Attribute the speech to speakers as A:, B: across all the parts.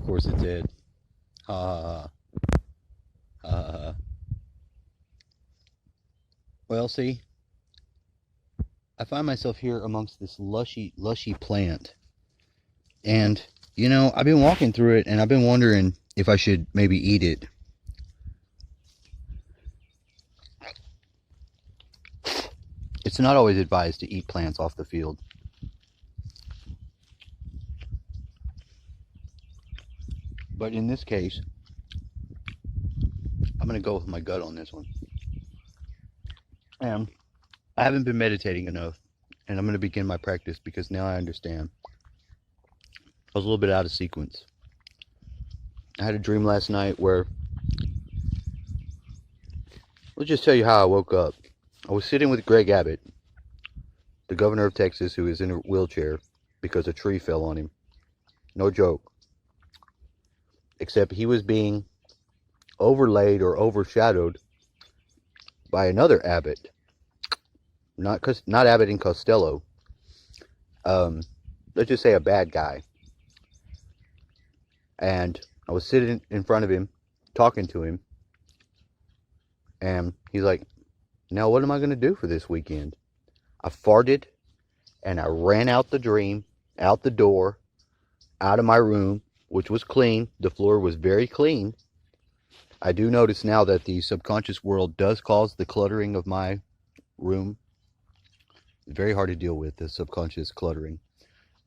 A: Of course it did. Ha ha ha. Well, see, I find myself here amongst this lushy plant. And, I've been walking through it and I've been wondering if I should maybe eat it. It's not always advised to eat plants off the field. But in this case, I'm going to go with my gut on this one. And I haven't been meditating enough, and I'm going to begin my practice because now I understand. I was a little bit out of sequence. I had a dream last night where, let's just tell you how I woke up. I was sitting with Greg Abbott, the governor of Texas, who is in a wheelchair because a tree fell on him. No joke. Except he was being overlaid or overshadowed by another Abbott. Not Abbott and Costello. Let's just say a bad guy. And I was sitting in front of him, talking to him. And he's like, now what am I going to do for this weekend? I farted and I ran out the dream, out the door, out of my room, which was clean. The floor was very clean. I do notice now that the subconscious world does cause the cluttering of my room. It's very hard to deal with, the subconscious cluttering.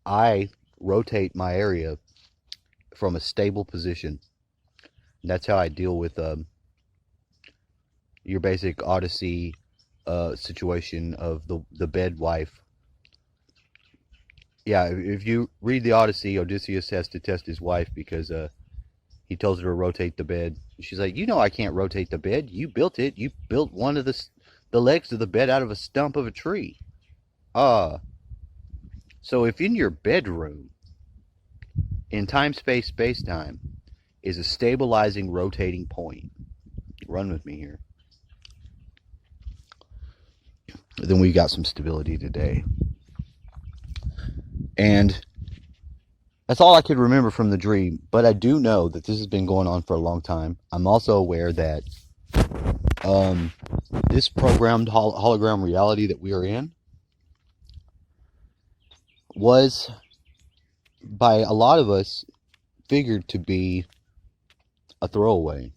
A: I rotate my area from a stable position. That's how I deal with your basic Odyssey situation of the bed wife. Yeah, if you read the Odyssey, Odysseus has to test his wife because he tells her to rotate the bed. She's like, I can't rotate the bed. You built it. You built one of the legs of the bed out of a stump of a tree. So if in your bedroom, in time, space, time, is a stabilizing, rotating point, run with me here, then we got some stability today. And that's all I could remember from the dream. But I do know that this has been going on for a long time. I'm also aware that this programmed hologram reality that we are in was, by a lot of us, figured to be a throwaway.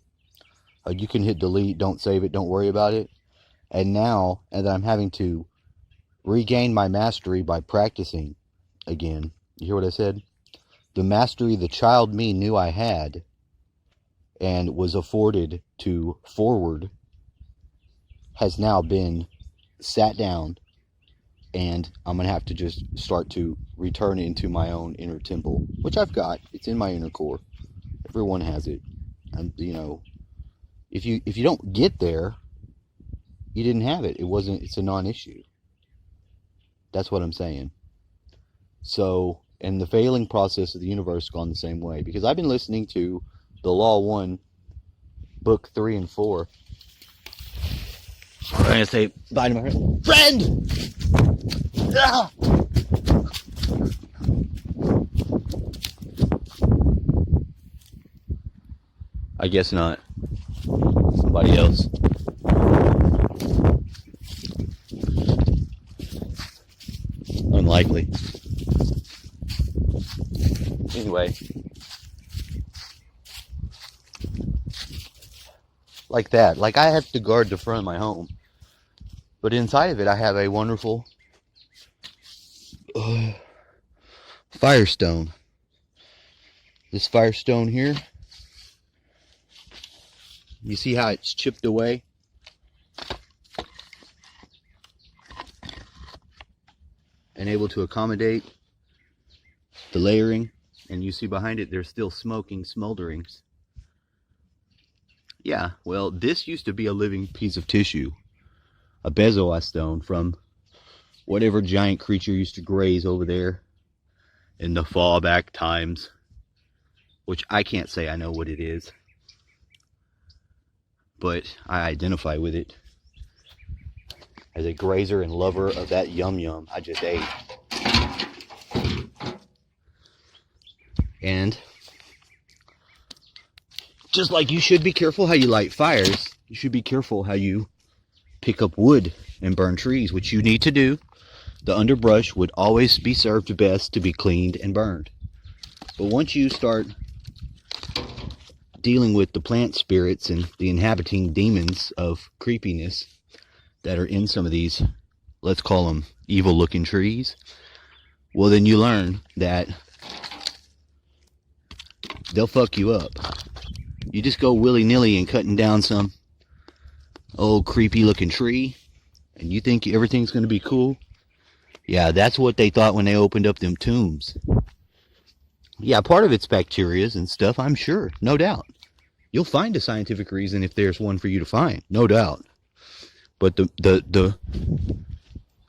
A: You can hit delete, don't save it, don't worry about it. And now, as I'm having to regain my mastery by practicing again, you hear what I said? The mastery the child me knew I had and was afforded to forward has now been sat down, and I'm going to have to just start to return into my own inner temple, which I've got. It's in my inner core. Everyone has it. And, if you don't get there, you didn't have it. It's a non-issue. That's what I'm saying. So, and the failing process of the universe has gone the same way, because I've been listening to the Law 1, book 3 and 4. I'm going to say bye to my friend! Ah! I guess not. Somebody else. Unlikely. Anyway. Like that. Like I have to guard the front of my home. But inside of it I have a wonderful firestone. This firestone here. You see how it's chipped away? And able to accommodate the layering. And you see behind it, there's still smoking smolderings. Yeah, well, this used to be a living piece of tissue. A bezoar stone from whatever giant creature used to graze over there in the fallback times. Which I can't say I know what it is. But I identify with it as a grazer and lover of that yum I just ate. And Just like you should be careful how you light fires, you should be careful how you pick up wood and burn trees, which you need to do. The underbrush would always be served best to be cleaned and burned. But once you start dealing with the plant spirits and the inhabiting demons of creepiness that are in some of these, let's call them evil looking trees, well, then you learn that they'll fuck you up. You just go willy-nilly and cutting down some old creepy looking tree and you think everything's going to be cool. Yeah, that's what they thought when they opened up them tombs. Yeah, part of it's bacteria and stuff, I'm sure, no doubt. You'll find a scientific reason if there's one for you to find, no doubt. But the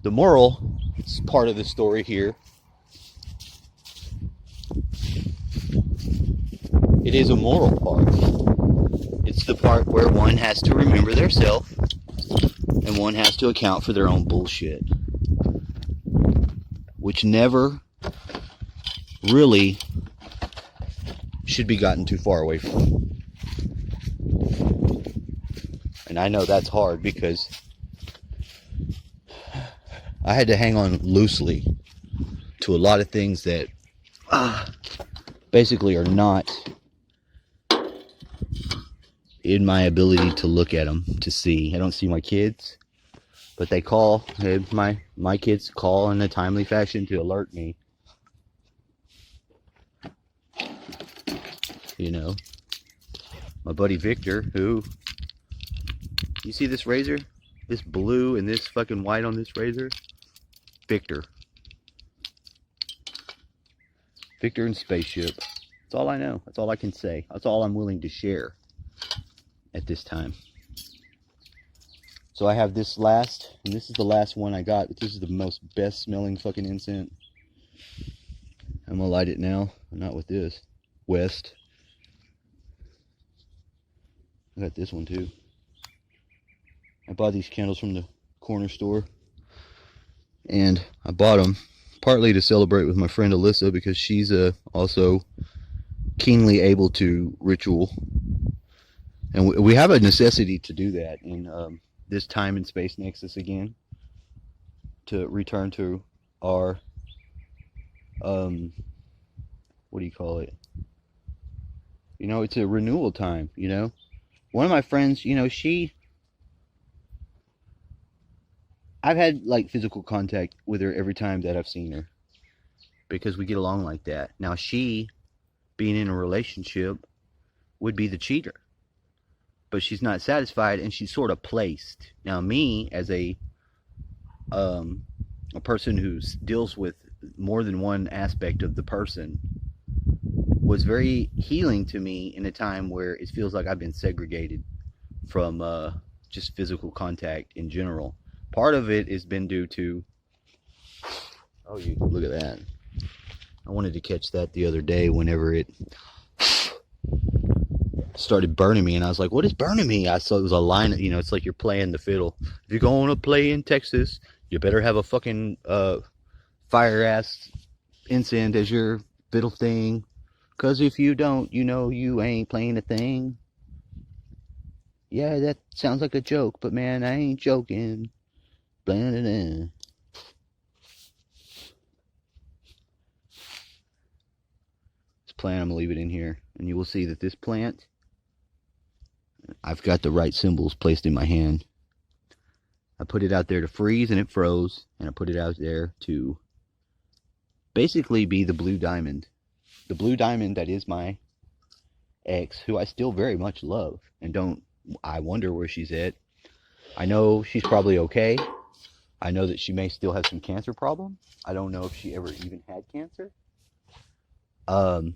A: moral part of the story here, it is a moral part. It's the part where one has to remember their self and one has to account for their own bullshit, which never really should be gotten too far away from. And I know that's hard because I had to hang on loosely to a lot of things that basically are not in my ability to look at them, to see. I don't see my kids, but they call. My kids call in a timely fashion to alert me. You know, my buddy Victor, who, you see this razor? This blue and this fucking white on this razor? Victor. Victor and Spaceship. That's all I know. That's all I can say. That's all I'm willing to share at this time. So I have this last, and this is the last one I got. This is the most best smelling fucking incense. I'm gonna light it now. Not with this. West. I got this one too. I bought these candles from the corner store. And I bought them partly to celebrate with my friend Alyssa, because she's also keenly able to ritual. And we have a necessity to do that in this time and space nexus again. To return to our, what do you call it? You know, it's a renewal time, you know. One of my friends, you know, I've had like physical contact with her every time that I've seen her, because we get along like that. Now she, being in a relationship, would be the cheater, but she's not satisfied and she's sort of placed. Now me, as a person who deals with more than one aspect of the person, was very healing to me in a time where it feels like I've been segregated from just physical contact in general. Part of it has been due to, oh, you look at that. I wanted to catch that the other day whenever it started burning me, and I was like, what is burning me? I saw it was a line, you know, it's like you're playing the fiddle. If you're going to play in Texas, you better have a fucking fire ass incense as your fiddle thing. Because if you don't, you know you ain't playing a thing. Yeah, that sounds like a joke, but man, I ain't joking. Blah, blah, blah. This plant, I'm going to leave it in here. And you will see that this plant, I've got the right symbols placed in my hand. I put it out there to freeze and it froze. And I put it out there to basically be the blue diamond. The blue diamond that is my ex, who I still very much love. And I wonder where she's at. I know she's probably okay. I know that she may still have some cancer problem. I don't know if she ever even had cancer. I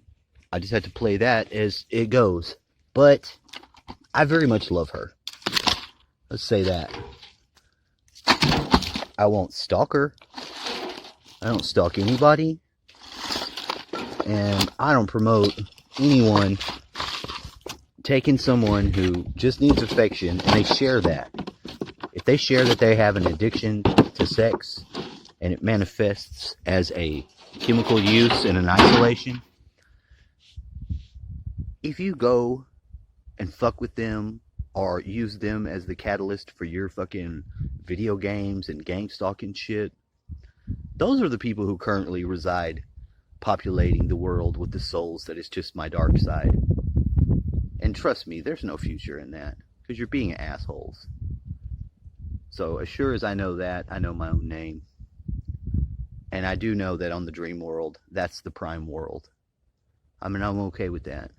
A: just had to play that as it goes. But I very much love her. Let's say that. I won't stalk her. I don't stalk anybody. And I don't promote anyone taking someone who just needs affection and they share that. If they share that they have an addiction to sex and it manifests as a chemical use and an isolation, if you go and fuck with them or use them as the catalyst for your fucking video games and gang stalking shit, those are the people who currently reside populating the world with the souls that is just my dark side. And trust me, there's no future in that, because you're being assholes. So as sure as I know that, I know my own name. And I do know that on the dream world, that's the prime world. I mean, I'm okay with that.